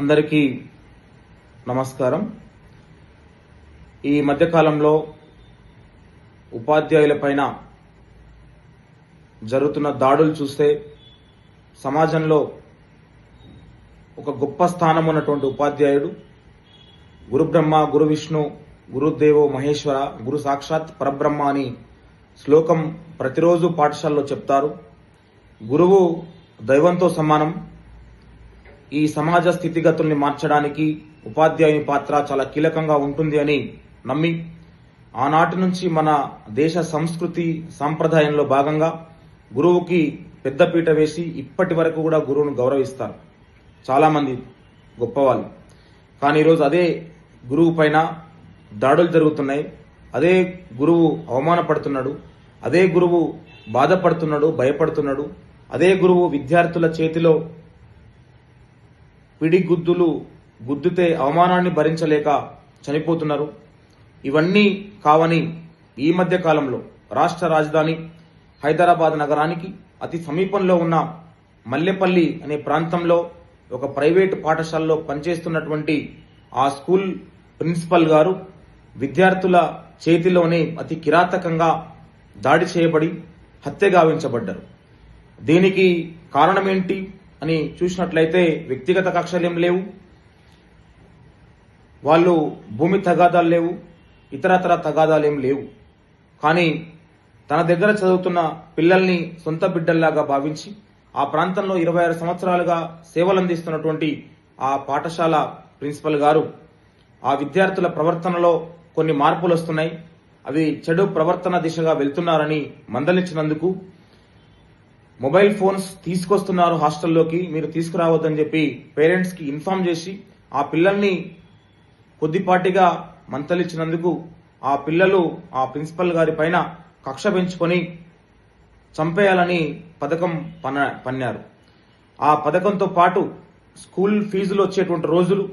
అందరికీ నమస్కారం. ఈ మధ్యకాలంలో ఉపాధ్యాయులపైన జరుగుతున్న దాడులు చూస్తే సమాజంలో ఒక గొప్ప స్థానం ఉన్నటువంటి ఉపాధ్యాయుడు గురు బ్రహ్మ, గురు విష్ణు, గురుదేవో మహేశ్వర, గురు సాక్షాత్ పరబ్రహ్మ అని శ్లోకం ప్రతిరోజు పాఠశాలలో చెప్తారు. గురువు దైవంతో సమానం. ఈ సమాజ స్థితిగతుల్ని మార్చడానికి ఉపాధ్యాయుని పాత్ర చాలా కీలకంగా ఉంటుంది అని నమ్మి ఆనాటి నుంచి మన దేశ సంస్కృతి సాంప్రదాయంలో భాగంగా గురువుకి పెద్దపీట వేసి ఇప్పటి వరకు కూడా గురువును గౌరవిస్తారు చాలామంది గొప్పవాళ్ళు. కానీ ఈరోజు అదే గురువు పైన దాడులు జరుగుతున్నాయి. అదే గురువు అవమానపడుతున్నాడు, అదే గురువు బాధపడుతున్నాడు, భయపడుతున్నాడు, అదే గురువు విద్యార్థుల చేతిలో పిడిగుద్దులు గుద్దుతే అవమానాన్ని భరించలేక చనిపోతున్నారు. ఇవన్నీ కావని ఈ మధ్య కాలంలో రాష్ట్ర రాజధాని హైదరాబాద్ నగరానికి అతి సమీపంలో ఉన్న మల్లెపల్లి అనే ప్రాంతంలో ఒక ప్రైవేటు పాఠశాలలో పనిచేస్తున్నటువంటి ఆ స్కూల్ ప్రిన్సిపల్ గారు విద్యార్థుల చేతిలోనే అతి కిరాతకంగా దాడి చేయబడి హత్య గావించబడ్డారు. దీనికి కారణమేంటి అని చూసినట్లయితే వ్యక్తిగత కక్షలేం లేవు, వాళ్ళు భూమి తగాదాలు లేవు, ఇతరతర తగాదాలేం లేవు. కానీ తన దగ్గర చదువుతున్న పిల్లల్ని సొంత బిడ్డల్లాగా భావించి ఆ ప్రాంతంలో 26 సంవత్సరాలుగా సేవలందిస్తున్నటువంటి ఆ పాఠశాల ప్రిన్సిపల్ గారు ఆ విద్యార్థుల ప్రవర్తనలో కొన్ని మార్పులు వస్తున్నాయి, అవి చెడు ప్రవర్తన దిశగా వెళ్తున్నారని మందలించినందుకు మొబైల్ ఫోన్స్ తీసుకొస్తున్నారు హాస్టల్లోకి, మీరు తీసుకురావద్దని చెప్పి పేరెంట్స్ కి ఇన్ఫార్మ్ చేసి ఆ పిల్లల్ని కొద్దిపాటిగా మందలించినందుకు ఆ పిల్లలు ఆ ప్రిన్సిపల్ గారి పైన కక్ష పెంచుకొని చంపేయాలని పథకం పన్నారు. ఆ పథకంతో పాటు స్కూల్ ఫీజులు వచ్చేటువంటి రోజులు,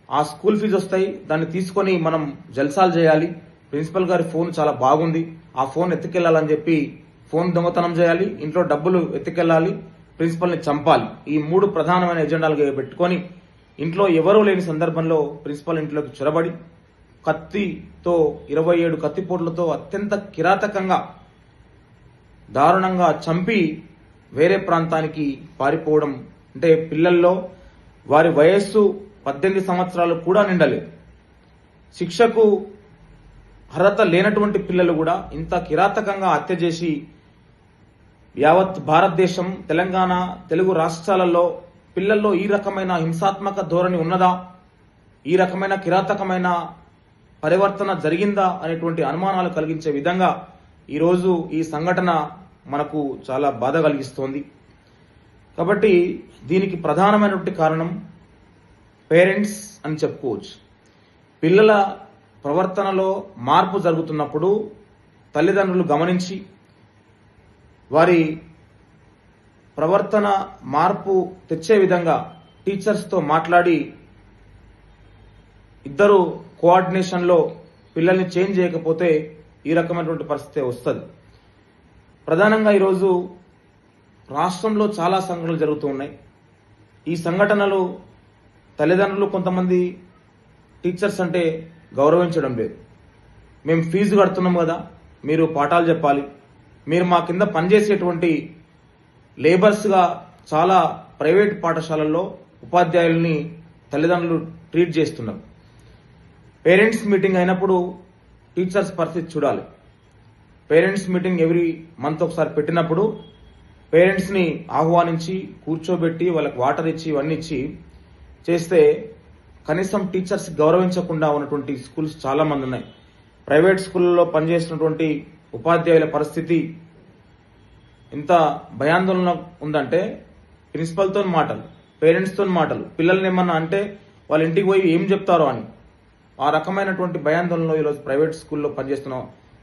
ఆ స్కూల్ ఫీజు వస్తాయి, దాన్ని తీసుకొని మనం జల్సాలు చేయాలి, ప్రిన్సిపల్ గారి ఫోన్ చాలా బాగుంది, ఆ ఫోన్ ఎత్తుకెళ్లాలని చెప్పి ఫోన్ దొంగతనం చేయాలి, ఇంట్లో డబ్బులు ఎత్తుకెళ్లాలి, ప్రిన్సిపల్ని చంపాలి. ఈ 3 ప్రధానమైన ఎజెండాలుగా పెట్టుకొని ఇంట్లో ఎవరూ లేని సందర్భంలో ప్రిన్సిపల్ ఇంట్లోకి చొరబడి కత్తితో 27 కత్తిపోట్లతో అత్యంత కిరాతకంగా దారుణంగా చంపి వేరే ప్రాంతానికి పారిపోవడం. అంటే పిల్లల్లో వారి వయస్సు 18 సంవత్సరాలు కూడా నిండలేదు. శిక్షకు అర్హత లేనటువంటి పిల్లలు కూడా ఇంత కిరాతకంగా హత్య చేసి యావత్ భారతదేశం, తెలంగాణ, తెలుగు రాష్ట్రాలలో పిల్లల్లో ఈ రకమైన హింసాత్మక ధోరణి ఉన్నదా, ఈ రకమైన కిరాతకమైన పరివర్తన జరిగిందా అనేటువంటి అనుమానాలు కలిగించే విధంగా ఈరోజు ఈ సంఘటన మనకు చాలా బాధ కలిగిస్తోంది. కాబట్టి దీనికి ప్రధానమైనటువంటి కారణం పేరెంట్స్ అని చెప్పుకోవచ్చు. పిల్లల ప్రవర్తనలో మార్పు జరుగుతున్నప్పుడు తల్లిదండ్రులు గమనించి వారి ప్రవర్తన మార్పు తెచ్చే విధంగా టీచర్స్తో మాట్లాడి ఇద్దరు కోఆర్డినేషన్లో పిల్లల్ని చేంజ్ చేయకపోతే ఈ రకమైనటువంటి పరిస్థితి వస్తుంది. ప్రధానంగా ఈరోజు రాష్ట్రంలో చాలా సంఘటనలు జరుగుతూ ఉన్నాయి. ఈ సంఘటనలు తల్లిదండ్రులు కొంతమంది టీచర్స్ అంటే గౌరవించడం లేదు. మేము ఫీజు కడుతున్నాం కదా, మీరు పాఠాలు చెప్పాలి, మీరు మా కింద పనిచేసేటువంటి లేబర్స్గా చాలా ప్రైవేట్ పాఠశాలల్లో ఉపాధ్యాయుల్ని తల్లిదండ్రులు ట్రీట్ చేస్తున్నారు. పేరెంట్స్ మీటింగ్ అయినప్పుడు టీచర్స్ పరిస్థితి చూడాలి. పేరెంట్స్ మీటింగ్ ఎవ్రీ మంత్ ఒకసారి పెట్టినప్పుడు పేరెంట్స్ని ఆహ్వానించి కూర్చోబెట్టి వాళ్ళకి వాటర్ ఇచ్చి ఇవన్నీ ఇచ్చి చేస్తే కనీసం టీచర్స్ గౌరవించకుండా ఉన్నటువంటి స్కూల్స్ చాలా మంది ఉన్నాయి. ప్రైవేట్ స్కూళ్ళలో పనిచేస్తున్నటువంటి ఉపాధ్యాయుల పరిస్థితి ఇంత భయాందోళన ఉందంటే ప్రిన్సిపల్తో మాటలు, పేరెంట్స్తో మాటలు, పిల్లల్ని ఏమన్నా అంటే వాళ్ళ ఇంటికి పోయి ఏం చెప్తారో అని ఆ రకమైనటువంటి భయాందోళనలో ఈరోజు ప్రైవేట్ స్కూల్లో పనిచేస్తున్న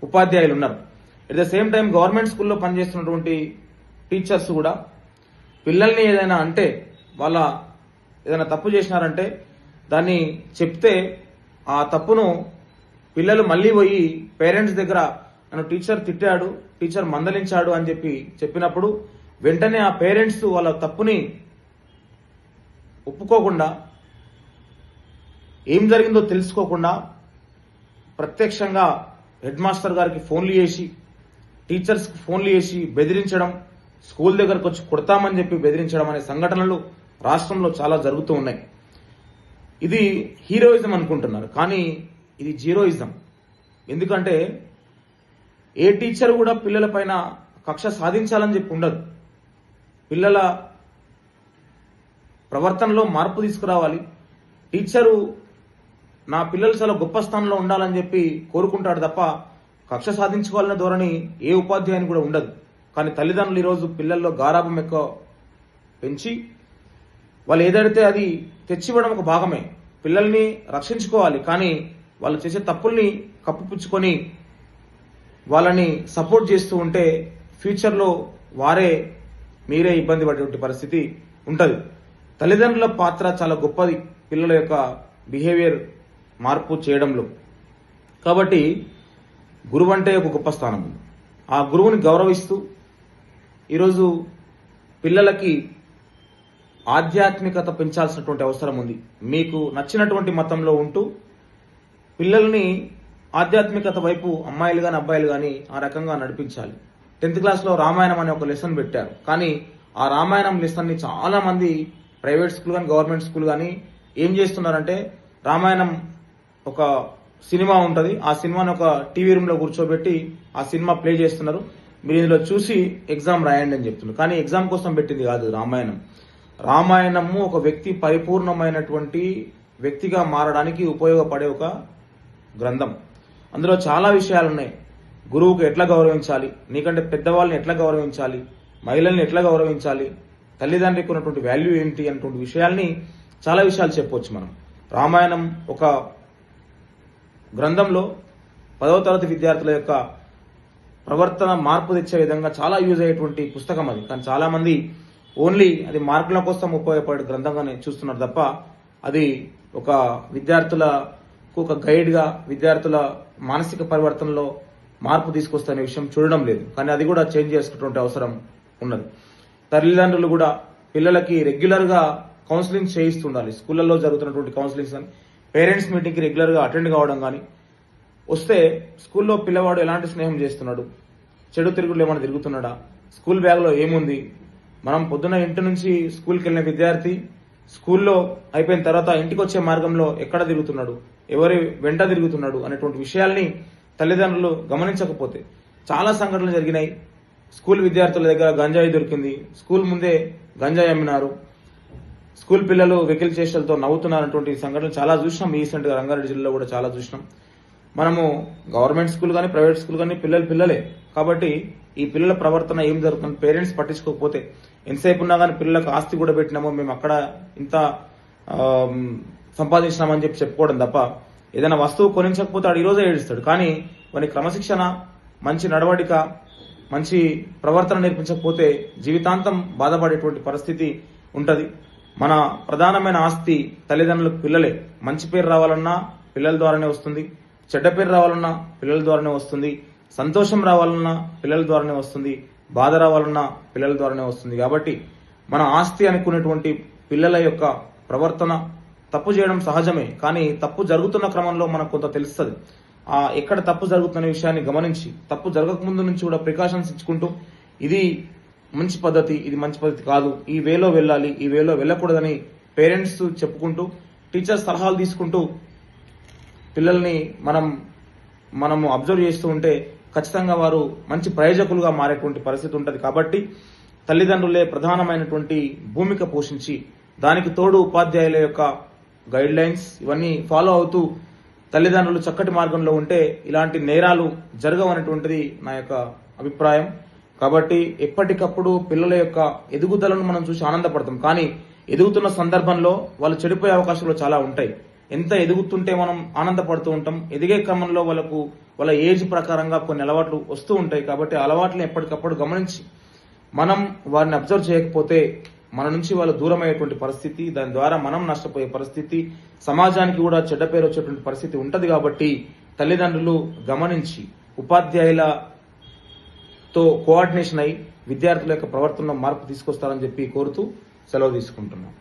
ఉపాధ్యాయులు ఉన్నారు. At the same time government స్కూల్లో పనిచేస్తున్నటువంటి టీచర్స్ కూడా పిల్లల్ని ఏదైనా అంటే వాళ్ళ ఏదైనా తప్పు చేసినారంటే దాన్ని చెప్తే ఆ తప్పును పిల్లలు మళ్ళీ పోయి పేరెంట్స్ దగ్గర నన్ను టీచర్ తిట్టాడు, టీచర్ మందలించాడు అని చెప్పినప్పుడు వెంటనే ఆ పేరెంట్స్ వాళ్ళ తప్పుని ఒప్పుకోకుండా ఏం జరిగిందో తెలుసుకోకుండా ప్రత్యక్షంగా హెడ్ మాస్టర్ గారికి ఫోన్లు చేసి, టీచర్స్కి ఫోన్లు చేసి బెదిరించడం, స్కూల్ దగ్గరకు వచ్చి కొడతామని చెప్పి బెదిరించడం అనే సంఘటనలు రాష్ట్రంలో చాలా జరుగుతూ ఉన్నాయి. ఇది హీరోయిజం అనుకుంటున్నారు, కానీ ఇది జీరోయిజం. ఎందుకంటే ఏ టీచర్ కూడా పిల్లల పైన కక్ష సాధించాలని చెప్పి ఉండదు. పిల్లల ప్రవర్తనలో మార్పు తీసుకురావాలి. టీచరు నా పిల్లలు చాలా గొప్ప స్థానంలో ఉండాలని చెప్పి కోరుకుంటాడు తప్ప కక్ష సాధించుకోవాలనే ధోరణి ఏ ఉపాధ్యాయుని కూడా ఉండదు. కానీ తల్లిదండ్రులు ఈరోజు పిల్లల్లో గారాబం ఎక్కువ పెంచి వాళ్ళు ఏదైతే అది తెచ్చివ్వడం ఒక భాగమే. పిల్లల్ని రక్షించుకోవాలి, కానీ వాళ్ళు చేసే తప్పుల్ని కప్పిపుచ్చుకొని వాళ్ళని సపోర్ట్ చేస్తూ ఉంటే ఫ్యూచర్లో మీరే ఇబ్బంది పడేటువంటి పరిస్థితి ఉంటుంది. తల్లిదండ్రుల పాత్ర చాలా గొప్పది పిల్లల యొక్క బిహేవియర్ మార్పు చేయడంలో. కాబట్టి గురువు అంటే ఒక గొప్ప స్థానం ఉంది. ఆ గురువుని గౌరవిస్తూ ఈరోజు పిల్లలకి ఆధ్యాత్మికత పెంచాల్సినటువంటి అవసరం ఉంది. మీకు నచ్చినటువంటి మతంలో ఉంటూ పిల్లల్ని ఆధ్యాత్మికత వైపు అమ్మాయిలు కానీ అబ్బాయిలు కానీ ఆ రకంగా నడిపించాలి. 10th క్లాస్లో రామాయణం అనే ఒక లెసన్ పెట్టారు, కానీ ఆ రామాయణం లెసన్ని చాలా మంది ప్రైవేట్ స్కూల్ కానీ గవర్నమెంట్ స్కూల్ కానీ ఏం చేస్తున్నారంటే, రామాయణం ఒక సినిమా ఉంటుంది, ఆ సినిమాని ఒక టీవీ రూమ్లో కూర్చోబెట్టి ఆ సినిమా ప్లే చేస్తున్నారు, మీరు ఇందులో చూసి ఎగ్జామ్ రాయండి అని చెప్తున్నారు. కానీ ఎగ్జామ్ కోసం పెట్టింది కాదు రామాయణము ఒక వ్యక్తి పరిపూర్ణమైనటువంటి వ్యక్తిగా మారడానికి ఉపయోగపడే ఒక గ్రంథం. అందులో చాలా విషయాలు ఉన్నాయి. గురువుకు ఎట్లా గౌరవించాలి, నీకంటే పెద్దవాళ్ళని ఎట్లా గౌరవించాలి, మహిళల్ని ఎట్లా గౌరవించాలి, తల్లిదండ్రికి ఉన్నటువంటి వాల్యూ ఏంటి అన్నటువంటి విషయాల్ని చాలా విషయాలు చెప్పవచ్చు మనం. రామాయణం ఒక గ్రంథంలో 10వ తరగతి విద్యార్థుల యొక్క ప్రవర్తన మార్పు తెచ్చే విధంగా చాలా యూజ్ అయ్యేటువంటి పుస్తకం అది. కానీ చాలా మంది ఓన్లీ అది మార్కుల కోసం ఉపయోగపడే గ్రంథంగానే చూస్తున్నారు తప్ప అది ఒక విద్యార్థులకు ఒక గైడ్గా విద్యార్థుల మానసిక పరివర్తనలో మార్పు తీసుకొస్తున్న విషయం చూడడం లేదు. కానీ అది కూడా చేంజ్ చేసుకునేటువంటి అవసరం ఉన్నది. తల్లిదండ్రులు కూడా పిల్లలకి రెగ్యులర్గా కౌన్సిలింగ్ చేయిస్తుండాలి. స్కూళ్ళల్లో జరుగుతున్నటువంటి కౌన్సిలింగ్స్ కానీ పేరెంట్స్ మీటింగ్కి రెగ్యులర్గా అటెండ్ కావడం కానీ, వస్తే స్కూల్లో పిల్లవాడు ఎలాంటి స్నేహం చేస్తున్నాడు, చెడు తిరుగులు ఏమైనా తిరుగుతున్నాడా, స్కూల్ బ్యాగ్లో ఏముంది, మనం పొద్దున్న ఇంటి నుంచి స్కూల్కి వెళ్ళిన విద్యార్థి స్కూల్లో అయిపోయిన తర్వాత ఇంటికి వచ్చే మార్గంలో ఎక్కడ తిరుగుతున్నాడు, ఎవరి వెంట తిరుగుతున్నాడు అనేటువంటి విషయాల్ని తల్లిదండ్రులు గమనించకపోతే చాలా సంఘటనలు జరిగినాయి. స్కూల్ విద్యార్థుల దగ్గర గంజాయి దొరికింది, స్కూల్ ముందే గంజాయి అమ్మినారు, స్కూల్ పిల్లలు వెకిల్ చేష్టలతో నవ్వుతున్నారన్నటువంటి సంఘటనలు చాలా చూసినాం. రీసెంట్గా రంగారెడ్డి జిల్లాలో కూడా చాలా చూసినాం. మనము గవర్నమెంట్ స్కూల్ కానీ ప్రైవేట్ స్కూల్ కానీ పిల్లలే కాబట్టి ఈ పిల్లల ప్రవర్తన ఏం జరుగుతుంది పేరెంట్స్ పట్టించుకోకపోతే, ఎంతసేపు ఉన్నా కానీ పిల్లలకు ఆస్తి కూడా పెట్టినామో, మేము అక్కడ ఇంత సంపాదించినామని చెప్పి చెప్పుకోవడం తప్ప, ఏదైనా వస్తువు కొనించకపోతే ఆడు ఈరోజే ఏడుస్తాడు. కానీ వాని క్రమశిక్షణ, మంచి నడవడిక, మంచి ప్రవర్తన నేర్పించకపోతే జీవితాంతం బాధపడేటువంటి పరిస్థితి ఉంటుంది. మన ప్రధానమైన ఆస్తి తల్లిదండ్రులకు పిల్లలే. మంచి పేరు రావాలన్నా పిల్లల ద్వారానే వస్తుంది, చెడ్డ పేరు రావాలన్నా పిల్లల ద్వారానే వస్తుంది, సంతోషం రావాలన్నా పిల్లల ద్వారానే వస్తుంది, బాధ రావాలన్నా పిల్లల ద్వారానే వస్తుంది. కాబట్టి మన ఆస్తి అనుకునేటువంటి పిల్లల యొక్క ప్రవర్తన తప్పు చేయడం సహజమే, కానీ తప్పు జరుగుతున్న క్రమంలో మనకు కొంత తెలుస్తుంది. ఎక్కడ తప్పు జరుగుతున్న విషయాన్ని గమనించి తప్పు జరగకముందు నుంచి కూడా ప్రికాషన్స్ ఇచ్చుకుంటూ ఇది మంచి పద్ధతి, ఇది మంచి పద్ధతి కాదు, ఈ వేలో వెళ్ళాలి, ఈ వేలో వెళ్ళకూడదని పేరెంట్స్ చెప్పుకుంటూ, టీచర్స్ సలహాలు తీసుకుంటూ పిల్లల్ని మనము అబ్జర్వ్ చేస్తూ ఉంటే ఖచ్చితంగా వారు మంచి ప్రయోజకులుగా మారేటువంటి పరిస్థితి ఉంటుంది. కాబట్టి తల్లిదండ్రులే ప్రధానమైనటువంటి భూమిక పోషించి, దానికి తోడు ఉపాధ్యాయుల యొక్క గైడ్ లైన్స్ ఇవన్నీ ఫాలో అవుతూ తల్లిదండ్రులు చక్కటి మార్గంలో ఉంటే ఇలాంటి నేరాలు జరగవనేటువంటిది నా యొక్క అభిప్రాయం. కాబట్టి ఎప్పటికప్పుడు పిల్లల యొక్క ఎదుగుదలను మనం చూసి ఆనందపడతాం, కానీ ఎదుగుతున్న సందర్భంలో వాళ్ళు చెడిపోయే అవకాశాలు చాలా ఉంటాయి. ఎంత ఎదుగుతుంటే మనం ఆనందపడుతూ ఉంటాం, ఎదిగే క్రమంలో వాళ్ళ ఏజ్ ప్రకారంగా కొన్ని అలవాట్లు వస్తూ ఉంటాయి. కాబట్టి ఆ అలవాట్లను ఎప్పటికప్పుడు గమనించి మనం వారిని అబ్జర్వ్ చేయకపోతే మన నుంచి వాళ్ళు దూరం అయ్యేటువంటి పరిస్థితి, దాని ద్వారా మనం నష్టపోయే పరిస్థితి, సమాజానికి కూడా చెడ్డ పేరు వచ్చేటువంటి పరిస్థితి ఉంటుంది. కాబట్టి తల్లిదండ్రులు గమనించి ఉపాధ్యాయులతో కోఆర్డినేషన్ అయి విద్యార్థుల యొక్క ప్రవర్తనలో మార్పు తీసుకొస్తారని చెప్పి కోరుతూ సెలవు తీసుకుంటున్నాం.